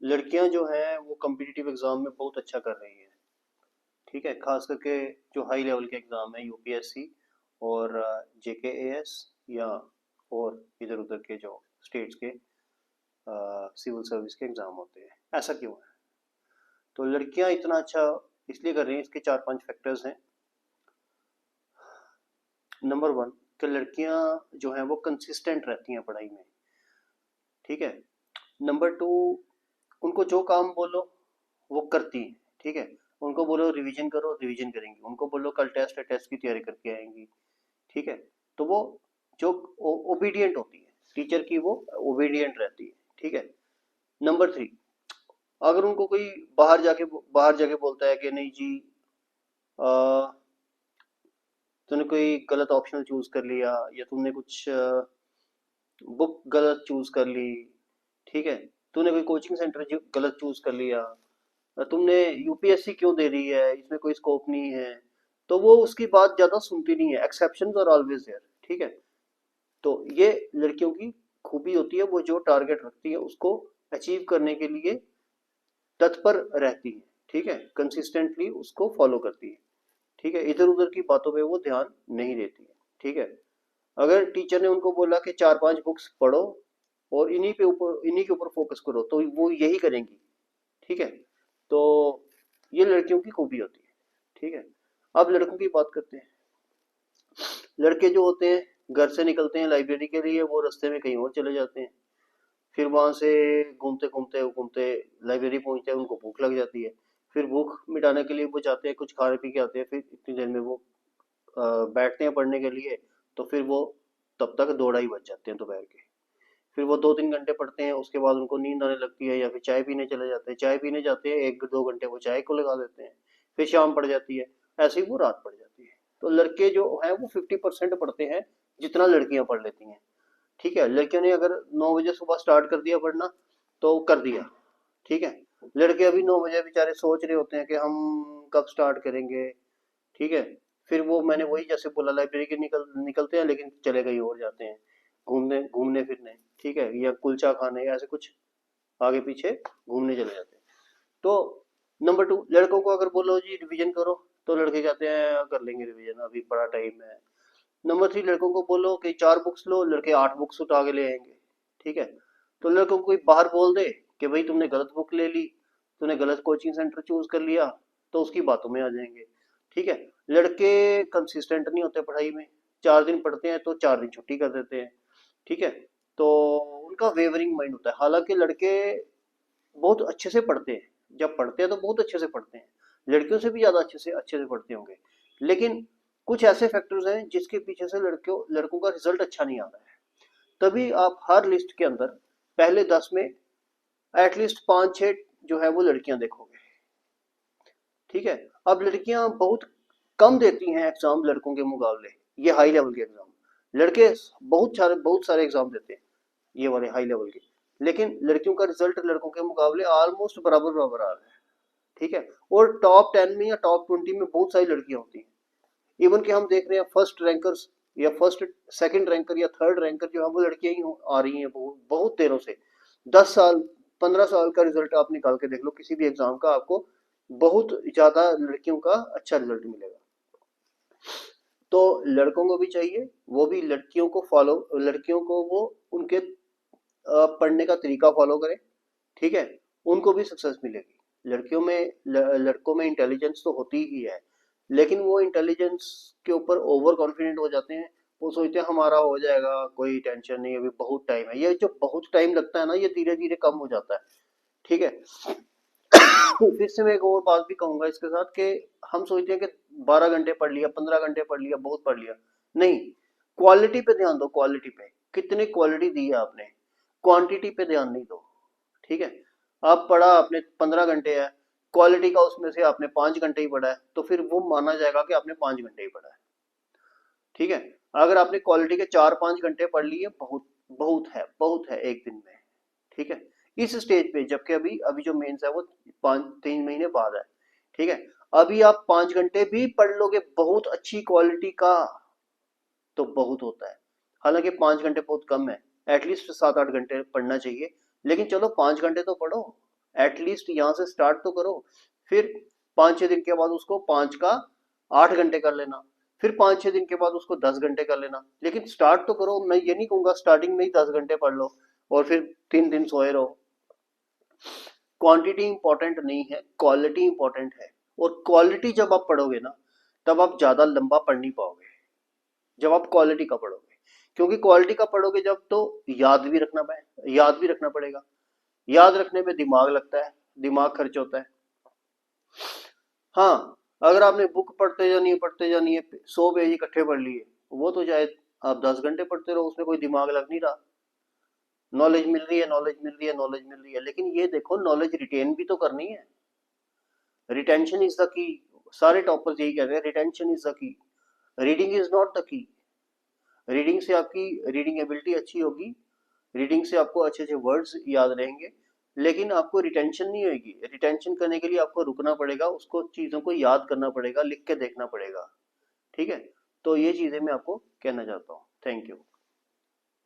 लड़कियां जो हैं वो कम्पिटिटिव एग्जाम में बहुत अच्छा कर रही हैं। ठीक है, खास करके जो हाई लेवल के एग्जाम है यूपीएससी और जेकेएएस या और इधर उधर के जो स्टेट्स के सिविल सर्विस के एग्जाम होते हैं। ऐसा क्यों है? तो लड़कियां इतना अच्छा इसलिए कर रही हैं, इसके चार पांच फैक्टर्स हैं। नंबर वन, कि लड़कियां जो हैं वो कंसिस्टेंट रहती हैं पढ़ाई में। ठीक है। नंबर टू, उनको जो काम बोलो वो करती हैं। ठीक है। उनको बोलो रिवीजन करो, रिवीजन करेंगी। उनको बोलो कल टेस्ट है, टेस्ट की तैयारी करके आएंगी। ठीक है। तो वो जो ओबीडियंट होती है टीचर की, वो ओबीडियंट रहती है। ठीक है। नंबर थ्री, अगर उनको कोई बाहर जाके बोलता है कि नहीं जी, तूने कोई गलत ऑप्शनल चूज कर लिया या तुमने कुछ बुक गलत चूज कर ली। ठीक है। तूने कोई कोचिंग सेंटर गलत चूज कर लिया, तुमने यूपीएससी क्यों दे रही है, इसमें कोई स्कोप नहीं है। तो वो उसकी बात ज्यादा सुनती नहीं है। Exceptions are always there. ठीक है। तो ये लड़कियों की खूबी होती है, वो जो टारगेट रखती है उसको अचीव करने के लिए तत्पर रहती है। ठीक है। कंसिस्टेंटली उसको फॉलो करती है। ठीक है। इधर उधर की बातों पे वो ध्यान नहीं देती है। ठीक है। अगर टीचर ने उनको बोला कि चार पांच बुक्स पढ़ो और इन्हीं के ऊपर फोकस करो, तो वो यही करेंगी। ठीक है। तो ये लड़कियों की खूबी होती है। ठीक है। अब लड़कों की बात करते हैं। लड़के जो होते हैं घर से निकलते हैं लाइब्रेरी के लिए, वो रास्ते में कहीं और चले जाते हैं। फिर वहां से घूमते घूमते घूमते लाइब्रेरी पहुंचते हैं, उनको भूख लग जाती है। फिर भूख मिटाने के लिए वो जाते हैं, कुछ खा पी के आते हैं। फिर इतनी देर में वो बैठते हैं पढ़ने के लिए। तो फिर वो तब तक 2 ढाई बज जाते हैं दोपहर के। फिर वो 2 3 घंटे पढ़ते हैं, उसके बाद उनको नींद आने लगती है या फिर चाय पीने चले जाते हैं। चाय पीने जाते हैं, 1 2 घंटे वो चाय को लगा देते हैं। फिर शाम पड़ जाती है। ऐसे ही वो रात पड़ जाती है। तो लड़के जो है वो 50% पढ़ते हैं जितना लड़कियां पढ़ लेती हैं। ठीक है। लड़कियों ने अगर 9 बजे सुबह स्टार्ट कर दिया पढ़ना तो कर दिया। ठीक है। लड़के अभी 9 बजे बेचारे सोच रहे होते हैं कि हम कब स्टार्ट करेंगे। ठीक है। फिर वो मैंने वही जैसे बोला, लाइब्रेरी के निकलते हैं लेकिन चले कहीं और जाते हैं, घूमने घूमने फिरने। ठीक है। या कुलचा खाने या ऐसे कुछ आगे पीछे घूमने चले जाते हैं। तो नंबर टू, लड़कों को अगर बोलो जी रिवीजन करो, तो लड़के कहते हैं कर लेंगे रिवीजन, अभी बड़ा टाइम है। नंबर थ्री, लड़कों को बोलो कि 4 बुक्स लो, लड़के 8 बुक्स उठा के ले आएंगे। ठीक है। तो लड़कों को कोई बाहर बोल दे कि भाई तुमने गलत बुक ले ली, तूने गलत कोचिंग सेंटर चूज कर लिया, तो उसकी बातों में आ जाएंगे। ठीक है। लड़के कंसिस्टेंट नहीं होते पढ़ाई में। 4 दिन पढ़ते हैं तो 4 दिन छुट्टी कर देते हैं। ठीक है। तो उनका वेवरिंग माइंड होता है। हालांकि लड़के बहुत अच्छे से पढ़ते हैं, जब पढ़ते हैं तो बहुत अच्छे से पढ़ते हैं, लड़कियों से भी ज्यादा अच्छे से पढ़ते होंगे। लेकिन कुछ ऐसे फैक्टर्स हैं जिसके पीछे से लड़कों लड़कों का रिजल्ट अच्छा नहीं आता है। तभी आप हर लिस्ट के अंदर पहले 10 में एटलीस्ट 5 6 जो है वो लड़कियां देखोगे। ठीक है। अब लड़कियां बहुत कम देती हैं एग्जाम लड़कों के मुकाबले, ये हाई लेवल के एग्जाम। लड़के बहुत सारे एग्जाम देते हैं, ये वाले हाई लेवल के। लेकिन लड़कियों का रिजल्ट लड़कों के मुकाबले ऑलमोस्ट बराबर बराबर आ रहा है। ठीक है। और टॉप 10 में या टॉप 20 में बहुत सारी लड़कियां होती हैं। इवन कि हम देख रहे हैं फर्स्ट रैंकर्स या फर्स्ट सेकंड रैंकर या थर्ड रैंकर जो है वो लड़कियां ही आ रही हैं बहुत बहुत देरों से। 10 साल 15 साल का रिजल्ट आप निकाल के देख लो किसी भी एग्जाम का, आपको बहुत ज्यादा लड़कियों का अच्छा रिजल्ट मिलेगा। तो लड़कों को भी चाहिए वो भी लड़कियों को वो उनके पढ़ने का तरीका फॉलो करें। ठीक है। उनको भी सक्सेस मिलेगी। लड़कों में इंटेलिजेंस तो होती ही है, लेकिन वो इंटेलिजेंस के ऊपर ओवर कॉन्फिडेंट हो जाते हैं। वो सोचते हैं हमारा हो जाएगा, कोई टेंशन नहीं, अभी बहुत टाइम है। ये जो बहुत टाइम लगता है ना, ये धीरे धीरे कम हो जाता है। ठीक है। फिर से मैं एक और बात भी कहूंगा इसके साथ कि हम सोचते हैं कि 12 घंटे पढ़ लिया, 15 घंटे पढ़ लिया, बहुत पढ़ लिया। नहीं, क्वालिटी पे ध्यान दो। क्वालिटी पे कितनी क्वालिटी दी है आपने, क्वांटिटी पे ध्यान नहीं दो। ठीक है। आप पढ़ा आपने 15 घंटे है, क्वालिटी का उसमें से आपने 5 घंटे ही पढ़ा है, तो फिर वो माना जाएगा कि आपने 5 घंटे ही पढ़ा है। ठीक है। अगर आपने क्वालिटी के 4 5 घंटे पढ़ लिए, बहुत है एक दिन में। ठीक है। इस स्टेज पे, जबकि अभी अभी जो मेंस है वो 5 3 महीने बाद है। ठीक है। अभी आप 5 घंटे भी पढ़ लोगे बहुत अच्छी क्वालिटी का, तो बहुत होता है। हालांकि 5 घंटे बहुत कम है, एटलीस्ट 7 8 घंटे पढ़ना चाहिए। लेकिन चलो 5 घंटे तो पढ़ो। एटलीस्ट यहाँ से स्टार्ट तो करो। फिर 5-6 दिन के बाद उसको 5 का 8 घंटे कर लेना, फिर 5-6 दिन के बाद उसको 10 घंटे कर लेना, लेकिन स्टार्ट तो करो। मैं ये नहीं कहूंगा स्टार्टिंग में ही 10 घंटे पढ़ लो और फिर 3 दिन सोए रहो। क्वांटिटी इंपॉर्टेंट नहीं है, क्वालिटी इंपॉर्टेंट है। और क्वालिटी जब आप पढ़ोगे ना, तब आप ज्यादा लंबा पढ़ नहीं पाओगे जब आप क्वालिटी का पढ़ोगे। क्योंकि क्वालिटी का पढ़ोगे जब, तो याद भी रखना पड़ेगा। याद रखने में दिमाग लगता है, दिमाग खर्च होता है। हाँ, अगर आपने बुक पढ़ते जानी है 100 पेज इकट्ठे पढ़ लिए, वो तो चाहे आप 10 घंटे पढ़ते रहो, उसमें कोई दिमाग लग नहीं रहा। नॉलेज मिल रही है, नॉलेज मिल रही है, नॉलेज मिल रही है, लेकिन ये देखो नॉलेज रिटेन भी तो करनी है। Retention is the key. सारे टॉपर्स यही कहते हैं, retention is the key, reading is not the key. Reading से आपकी रीडिंग एबिलिटी अच्छी होगी, रीडिंग से आपको अच्छे अच्छे वर्ड्स याद रहेंगे, लेकिन आपको रिटेंशन नहीं होगी। रिटेंशन करने के लिए आपको रुकना पड़ेगा, उसको चीज़ों को याद करना पड़ेगा, लिख के देखना पड़ेगा। ठीक है, तो ये चीज़ें मैं आपको कहना चाहता हूँ। Thank you.